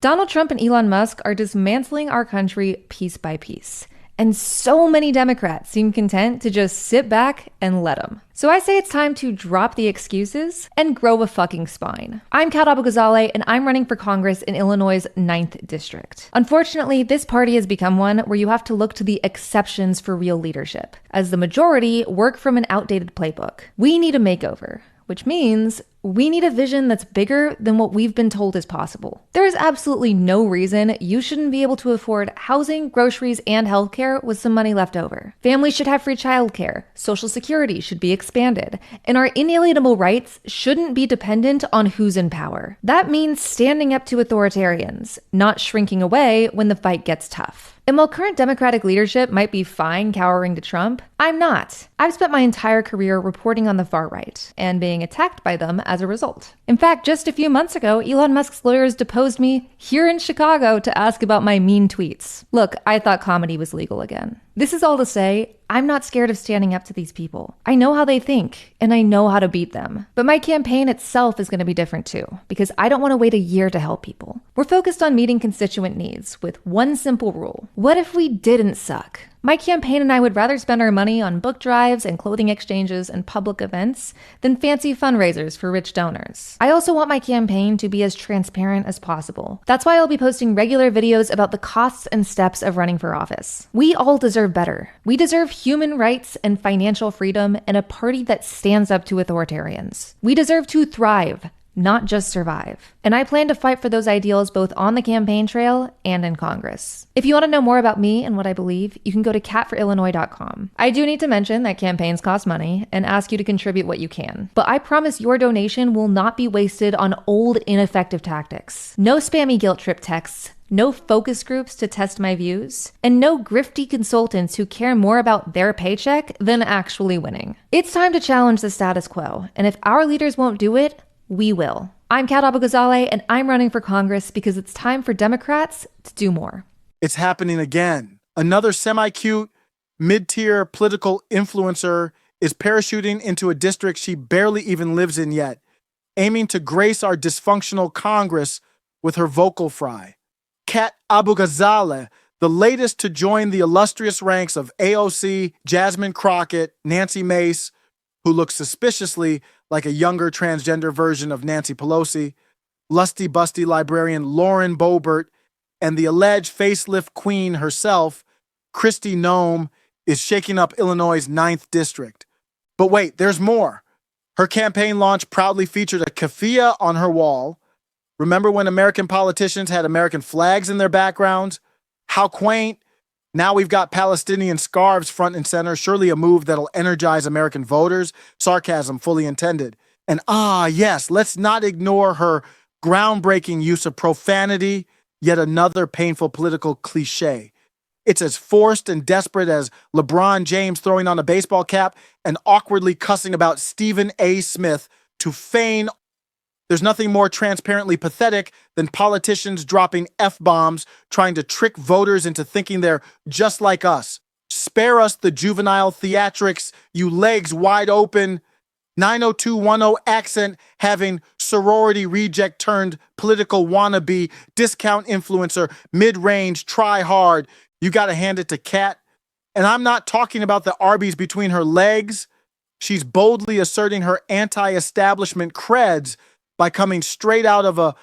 Donald Trump and Elon Musk are dismantling our country piece by piece. And so many Democrats seem content to just sit back and let them. So I say it's time to drop the excuses and grow a fucking spine. I'm Kat Abou-Ghazaleh, and I'm running for Congress in Illinois' 9th District. Unfortunately, this party has become one where you have to look to the exceptions for real leadership, as the majority work from an outdated playbook. We need a makeover, which means we need a vision that's bigger than what we've been told is possible. There is absolutely no reason you shouldn't be able to afford housing, groceries, and healthcare with some money left over. Families should have free childcare, Social Security should be expanded, and our inalienable rights shouldn't be dependent on who's in power. That means standing up to authoritarians, not shrinking away when the fight gets tough. And while current Democratic leadership might be fine cowering to Trump, I'm not. I've spent my entire career reporting on the far right and being attacked by them as a result. In fact, just a few months ago, Elon Musk's lawyers deposed me here in Chicago to ask about my mean tweets. Look, I thought comedy was legal again. This is all to say, I'm not scared of standing up to these people. I know how they think, and I know how to beat them. But my campaign itself is going to be different too, because I don't want to wait a year to help people. We're focused on meeting constituent needs with one simple rule. What if we didn't suck? My campaign and I would rather spend our money on book drives and clothing exchanges and public events than fancy fundraisers for rich donors. I also want my campaign to be as transparent as possible. That's why I'll be posting regular videos about the costs and steps of running for office. We all deserve better. We deserve human rights and financial freedom and a party that stands up to authoritarians. We deserve to thrive, not just survive. And I plan to fight for those ideals both on the campaign trail and in Congress. If you want to know more about me and what I believe, you can go to catforillinois.com. I do need to mention that campaigns cost money and ask you to contribute what you can. But I promise your donation will not be wasted on old, ineffective tactics. No spammy guilt trip texts, no focus groups to test my views, and no grifty consultants who care more about their paycheck than actually winning. It's time to challenge the status quo, and if our leaders won't do it, we will. I'm Kat Abou-Ghazaleh, and I'm running for Congress because it's time for Democrats to do more. It's happening again. Another SemiCute, mid-tier political influencer is parachuting into a district she barely even lives in yet, aiming to grace our dysfunctional Congress with her vocal fry. Kat Abou-Ghazaleh, the latest to join the illustrious ranks of AOC, Jasmine Crockett, Nancy Mace, who looks suspiciously like a younger transgender version of Nancy Pelosi, lusty-busty librarian Lauren Boebert, and the alleged facelift queen herself, Kristi Noem, is shaking up Illinois' 9th District. But wait, there's more. Her campaign launch proudly featured a keffiyeh on her wall. Remember when American politicians had American flags in their backgrounds? How quaint. Now we've got Palestinian scarves front and center, surely a move that'll energize American voters. Sarcasm fully intended. And yes, let's not ignore her groundbreaking use of profanity, yet another painful political cliche. It's as forced and desperate as LeBron James throwing on a baseball cap and awkwardly cussing about Stephen A. Smith to feign. There's nothing more transparently pathetic than politicians dropping F-bombs, trying to trick voters into thinking they're just like us. Spare us the juvenile theatrics, you legs wide open, 90210 accent having sorority reject turned political wannabe, discount influencer, mid-range, try hard. You gotta hand it to Kat. And I'm not talking about the Arby's between her legs. She's boldly asserting her anti-establishment creds by coming straight out of a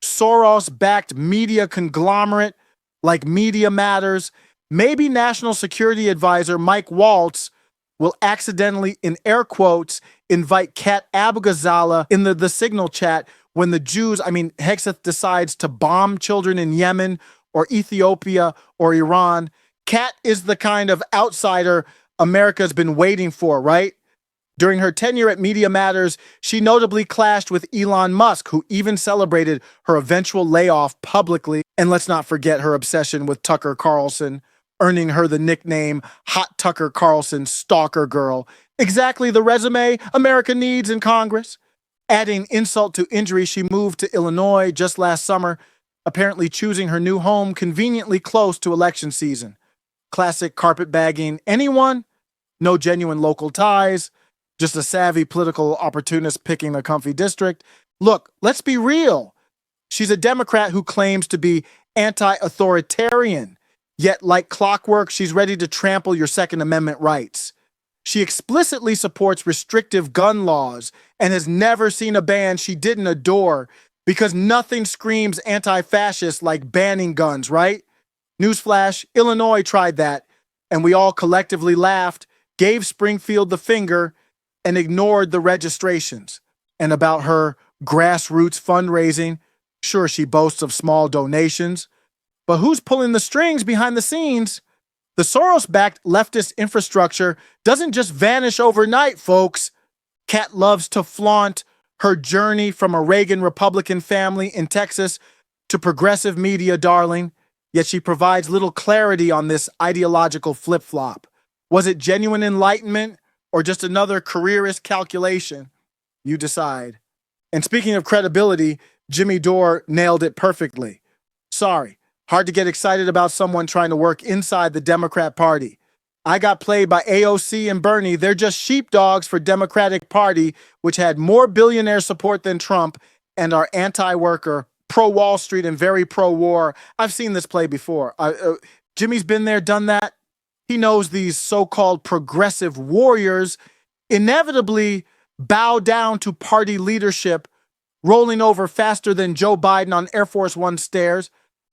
Soros-backed media conglomerate like Media Matters. Maybe National Security Advisor Mike Waltz will accidentally, in air quotes, invite Kat Abou-Ghazaleh in the Signal chat when the Hexeth decides to bomb children in Yemen or Ethiopia or Iran. Kat is the kind of outsider America's been waiting for, right? During her tenure at Media Matters, she notably clashed with Elon Musk, who even celebrated her eventual layoff publicly. And let's not forget her obsession with Tucker Carlson, earning her the nickname Hot Tucker Carlson Stalker Girl. Exactly the resume America needs in Congress. Adding insult to injury, she moved to Illinois just last summer, apparently choosing her new home conveniently close to election season. Classic carpetbagging. Anyone? No genuine local ties. Just a savvy political opportunist picking a comfy district. Look, let's be real. She's a Democrat who claims to be anti-authoritarian, yet like clockwork, she's ready to trample your Second Amendment rights. She explicitly supports restrictive gun laws and has never seen a ban she didn't adore because nothing screams anti-fascist like banning guns, right? Newsflash, Illinois tried that, and we all collectively laughed, gave Springfield the finger, and ignored the registrations. And about her grassroots fundraising, sure, she boasts of small donations, but who's pulling the strings behind the scenes? The Soros-backed leftist infrastructure doesn't just vanish overnight, folks. Kat loves to flaunt her journey from a Reagan Republican family in Texas to progressive media darling, yet she provides little clarity on this ideological flip-flop. Was it genuine enlightenment or just another careerist calculation? You decide. And speaking of credibility, Jimmy Dore nailed it perfectly. Sorry, hard to get excited about someone trying to work inside the Democrat Party. I got played by AOC and Bernie. They're just sheepdogs for Democratic Party, which had more billionaire support than Trump and are anti-worker, pro-Wall Street, and very pro-war. I've seen this play before. Jimmy's been there, done that. He knows these so-called progressive warriors inevitably bow down to party leadership, rolling over faster than Joe Biden on Air Force One stairs.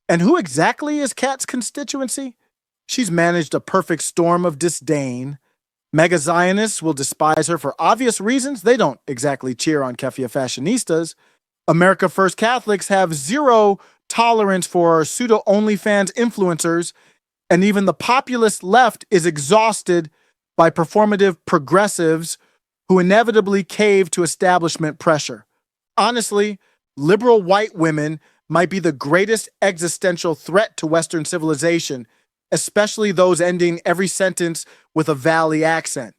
And who exactly is Kat's constituency? She's managed a perfect storm of disdain. Mega Zionists will despise her for obvious reasons. They don't exactly cheer on Keffia fashionistas. America First Catholics have zero tolerance for pseudo OnlyFans influencers. And even the populist left is exhausted by performative progressives who inevitably cave to establishment pressure. Honestly, liberal white women might be the greatest existential threat to Western civilization, especially those ending every sentence with a valley accent.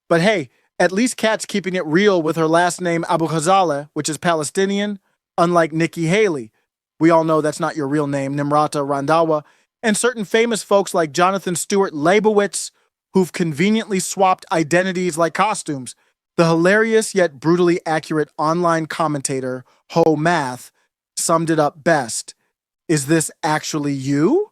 But hey, at least Kat's keeping it real with her last name Abu Ghazaleh, which is Palestinian, unlike Nikki Haley. We all know that's not your real name, Nimrata Randhawa, and certain famous folks like Jonathan Stewart Leibowitz, who've conveniently swapped identities like costumes. The hilarious yet brutally accurate online commentator, Ho Math, summed it up best. Is this actually you?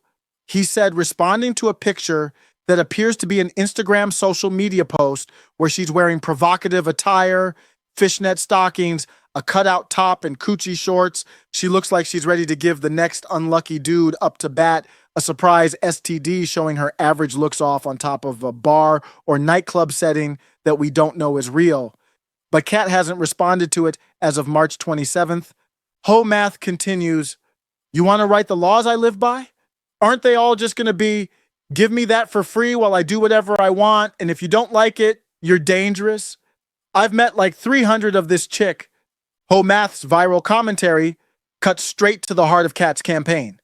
He said, responding to a picture that appears to be an Instagram social media post where she's wearing provocative attire, fishnet stockings, a cutout top, and coochie shorts. She looks like she's ready to give the next unlucky dude up to bat a surprise STD, showing her average looks off on top of a bar or nightclub setting that we don't know is real. But Kat hasn't responded to it as of March 27th. Ho Math continues, you want to write the laws I live by? Aren't they all just going to be, give me that for free while I do whatever I want, and if you don't like it, you're dangerous? I've met like 300 of this chick. Ho Math's viral commentary cut straight to the heart of Kat's campaign.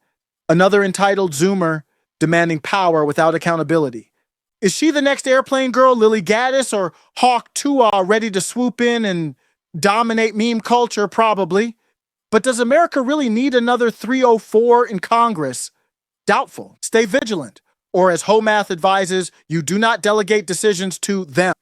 Another entitled Zoomer demanding power without accountability. Is she the next airplane girl, Lily Gaddis, or Hawk Tuah ready to swoop in and dominate meme culture? Probably. But does America really need another 304 in Congress? Doubtful. Stay vigilant. Or as Ho Math advises, you do not delegate decisions to them.